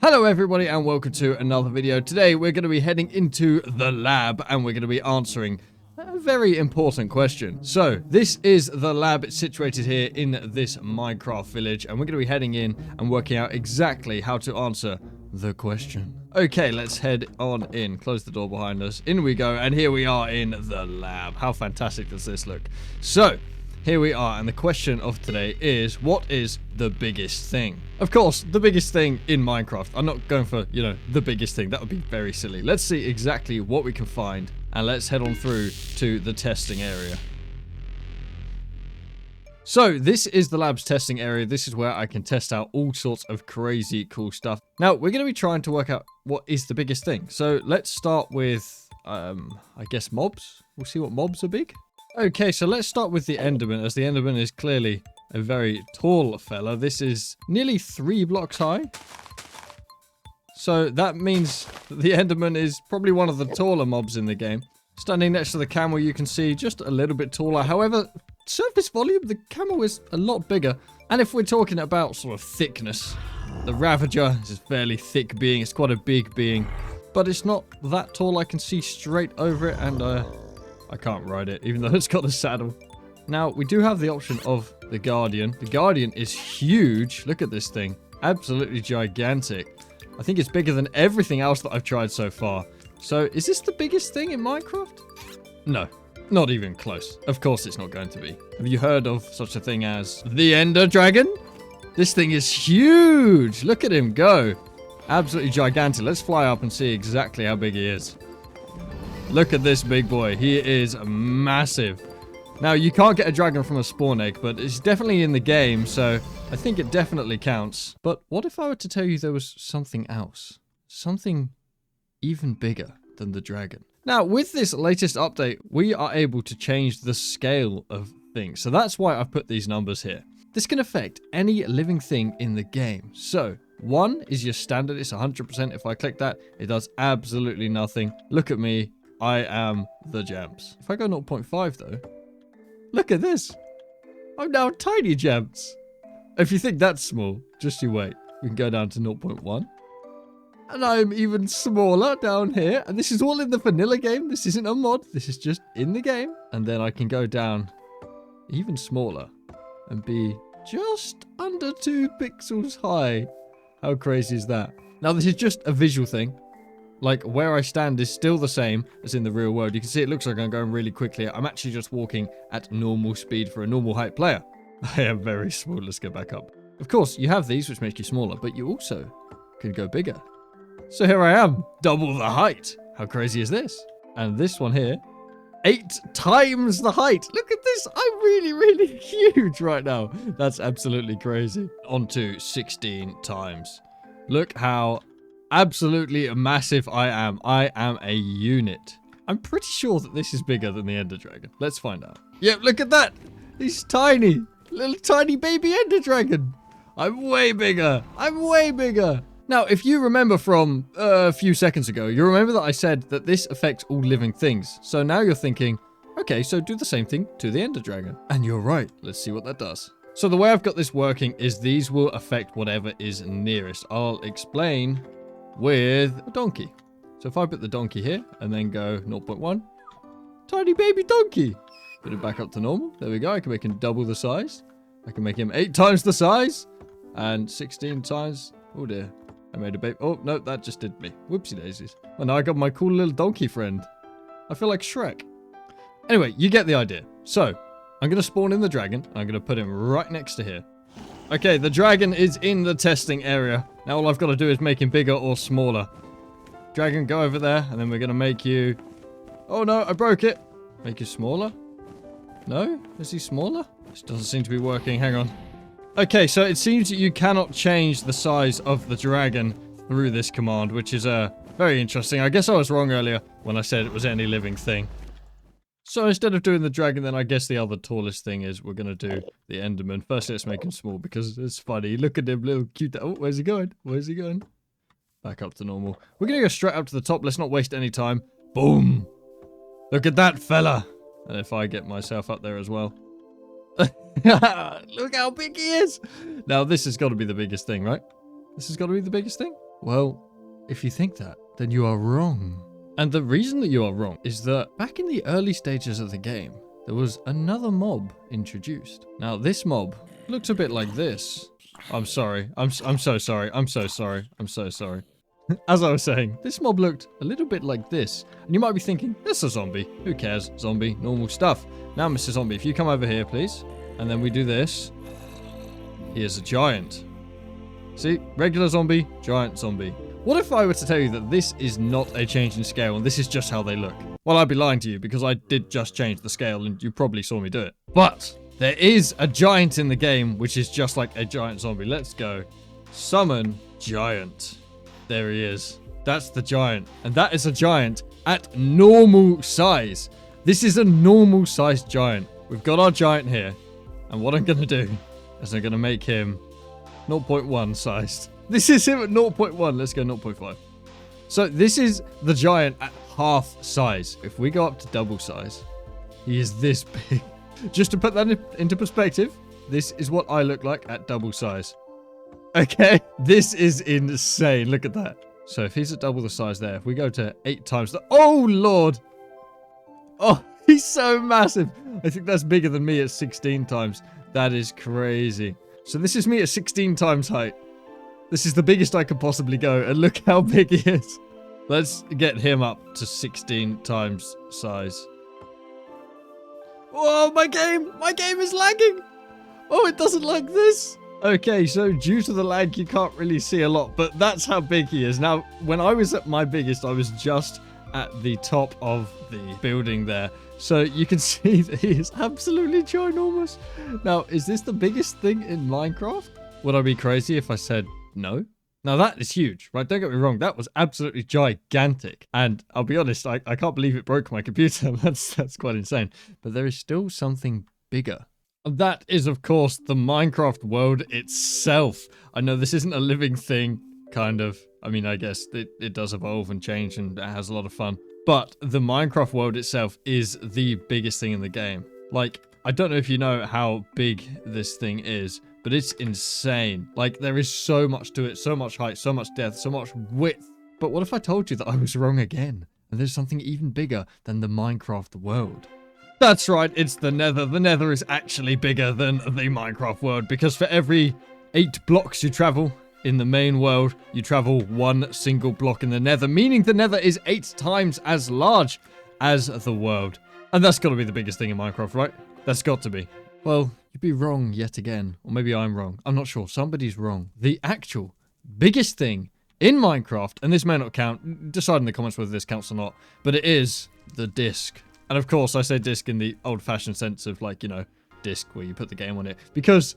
Hello everybody and welcome to another video. Today we're going to be heading into the lab and we're going to be answering a very important question. So this is the lab. It's situated here in this Minecraft village and we're going to be heading in and working out exactly how to answer the question. Okay, let's head on in. Close the door behind us. In we go and here we are in the lab. How fantastic does this look? So here we are, and the question of today is, what is the biggest thing? Of course, the biggest thing in Minecraft. I'm not going for, the biggest thing. That would be very silly. Let's see exactly what we can find, and let's head on through to the testing area. So, this is the lab's testing area. This is where I can test out all sorts of crazy cool stuff. Now, we're going to be trying to work out what is the biggest thing. So, let's start with, I guess mobs. We'll see what mobs are big. Okay, so let's start with the Enderman, as the Enderman is clearly a very tall fella. This is nearly 3 blocks high. So that means the Enderman is probably one of the taller mobs in the game. Standing next to the camel, you can see just a little bit taller. However, surface volume, the camel is a lot bigger. And if we're talking about sort of thickness, the Ravager is a fairly thick being. It's quite a big being, but it's not that tall. I can see straight over it, and I can't ride it, even though it's got a saddle. Now, we do have the option of the Guardian. The Guardian is huge. Look at this thing. Absolutely gigantic. I think it's bigger than everything else that I've tried so far. So, is this the biggest thing in Minecraft? No, not even close. Of course it's not going to be. Have you heard of such a thing as the Ender Dragon? This thing is huge. Look at him go. Absolutely gigantic. Let's fly up and see exactly how big he is. Look at this big boy. He is massive. Now, you can't get a dragon from a spawn egg, but it's definitely in the game, so I think it definitely counts. But what if I were to tell you there was something else? Something even bigger than the dragon. Now, with this latest update, we are able to change the scale of things. So that's why I've put these numbers here. This can affect any living thing in the game. So 1 is your standard. It's 100%. If I click that, it does absolutely nothing. Look at me. I am the Jams. If I go 0.5 though, look at this. I'm now tiny Jams. If you think that's small, just you wait. We can go down to 0.1. And I'm even smaller down here. And this is all in the vanilla game. This isn't a mod. This is just in the game. And then I can go down even smaller and be just under 2 pixels high. How crazy is that? Now, this is just a visual thing. Like, where I stand is still the same as in the real world. You can see it looks like I'm going really quickly. I'm actually just walking at normal speed for a normal height player. I am very small. Let's go back up. Of course, you have these, which make you smaller, but you also can go bigger. So here I am, double the height. How crazy is this? And this one here, 8 times the height. Look at this. I'm really, really huge right now. That's absolutely crazy. On to 16 times. Look how absolutely massive I am. I am a unit. I'm pretty sure that this is bigger than the Ender Dragon. Let's find out. Yep, look at that. He's tiny. Little tiny baby Ender Dragon. I'm way bigger. I'm way bigger. Now, if you remember from a few seconds ago, you remember that I said that this affects all living things. So now you're thinking, okay, so do the same thing to the Ender Dragon. And you're right. Let's see what that does. So the way I've got this working is these will affect whatever is nearest. I'll explain with a donkey. So if I put the donkey here and then go 0.1, tiny baby donkey. Put it back up to normal. There we go. I can make him double the size. I can make him 8 times the size and 16 times. Oh dear. I made a baby. Oh no, that just did me. Whoopsie daisies. And now I got my cool little donkey friend. I feel like Shrek. Anyway, you get the idea. So I'm going to spawn in the dragon. I'm going to put him right next to here. Okay, the dragon is in the testing area. Now all I've got to do is make him bigger or smaller. Dragon, go over there, and then we're going to make you... Oh no, I broke it. Make you smaller? No? Is he smaller? This doesn't seem to be working. Hang on. Okay, so it seems that you cannot change the size of the dragon through this command, which is very interesting. I guess I was wrong earlier when I said it was any living thing. So instead of doing the dragon, then I guess the other tallest thing is we're going to do the Enderman. First, let's make him small because it's funny. Look at him, little cute. Oh, where's he going? Where's he going? Back up to normal. We're going to go straight up to the top. Let's not waste any time. Boom. Look at that fella. And if I get myself up there as well. Look how big he is. Now, this has got to be the biggest thing, right? This has got to be the biggest thing. Well, if you think that, then you are wrong. And the reason that you are wrong is that back in the early stages of the game, there was another mob introduced. Now, this mob looks a bit like this. I'm sorry. I'm so sorry. I'm so sorry. I'm so sorry. As I was saying, this mob looked a little bit like this. And you might be thinking, it's a zombie. Who cares? Zombie, normal stuff. Now, Mr. Zombie, if you come over here, please. And then we do this. He is a giant. See? Regular zombie, giant zombie. What if I were to tell you that this is not a change in scale and this is just how they look? Well, I'd be lying to you because I did just change the scale and you probably saw me do it. But there is a giant in the game which is just like a giant zombie. Let's go. Summon giant. There he is. That's the giant. And that is a giant at normal size. This is a normal sized giant. We've got our giant here. And what I'm going to do is I'm going to make him 0.1 sized. This is him at 0.1. Let's go 0.5. So this is the giant at half size. If we go up to double size, he is this big. Just to put that into perspective, this is what I look like at double size. Okay, this is insane. Look at that. So if he's at double the size there, if we go to 8 times the... Oh, Lord. Oh, he's so massive. I think that's bigger than me at 16 times. That is crazy. So this is me at 16 times height. This is the biggest I could possibly go, and look how big he is. Let's get him up to 16 times size. Oh, my game is lagging. Oh, it doesn't like this. Okay, so due to the lag, you can't really see a lot, but that's how big he is. Now, when I was at my biggest, I was just at the top of the building there. So you can see that he is absolutely ginormous. Now, is this the biggest thing in Minecraft? Would I be crazy if I said no? Now that is huge, right? Don't get me wrong. That was absolutely gigantic. And I'll be honest, I can't believe it broke my computer. That's quite insane. But there is still something bigger. And that is, of course, the Minecraft world itself. I know this isn't a living thing, kind of. I mean, I guess it does evolve and change and it has a lot of fun. But the Minecraft world itself is the biggest thing in the game. Like, I don't know if you know how big this thing is, but it's insane. Like, there is so much to it, so much height, so much depth, so much width. But what if I told you that I was wrong again? And there's something even bigger than the Minecraft world. That's right, it's the Nether. The Nether is actually bigger than the Minecraft world, because for every 8 blocks you travel in the main world, you travel 1 single block in the Nether, meaning the Nether is 8 times as large as the world. And that's got to be the biggest thing in Minecraft, right? That's got to be. Well, you'd be wrong yet again. Or maybe I'm wrong. I'm not sure. Somebody's wrong. The actual biggest thing in Minecraft, and this may not count, decide in the comments whether this counts or not, but it is the disc. And of course, I say disc in the old-fashioned sense of, like, you know, disc where you put the game on it. Because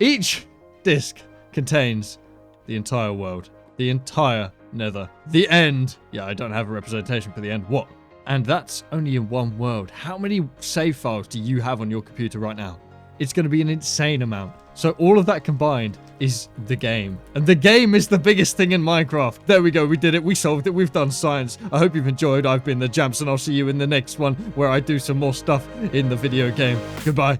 each disc contains the entire world. The entire Nether. The end. Yeah, I don't have a representation for the end. What? And that's only in one world. How many save files do you have on your computer right now? It's going to be an insane amount. So all of that combined is the game. And the game is the biggest thing in Minecraft. There we go. We did it. We solved it. We've done science. I hope you've enjoyed. I've been the Jamps, and I'll see you in the next one where I do some more stuff in the video game. Goodbye.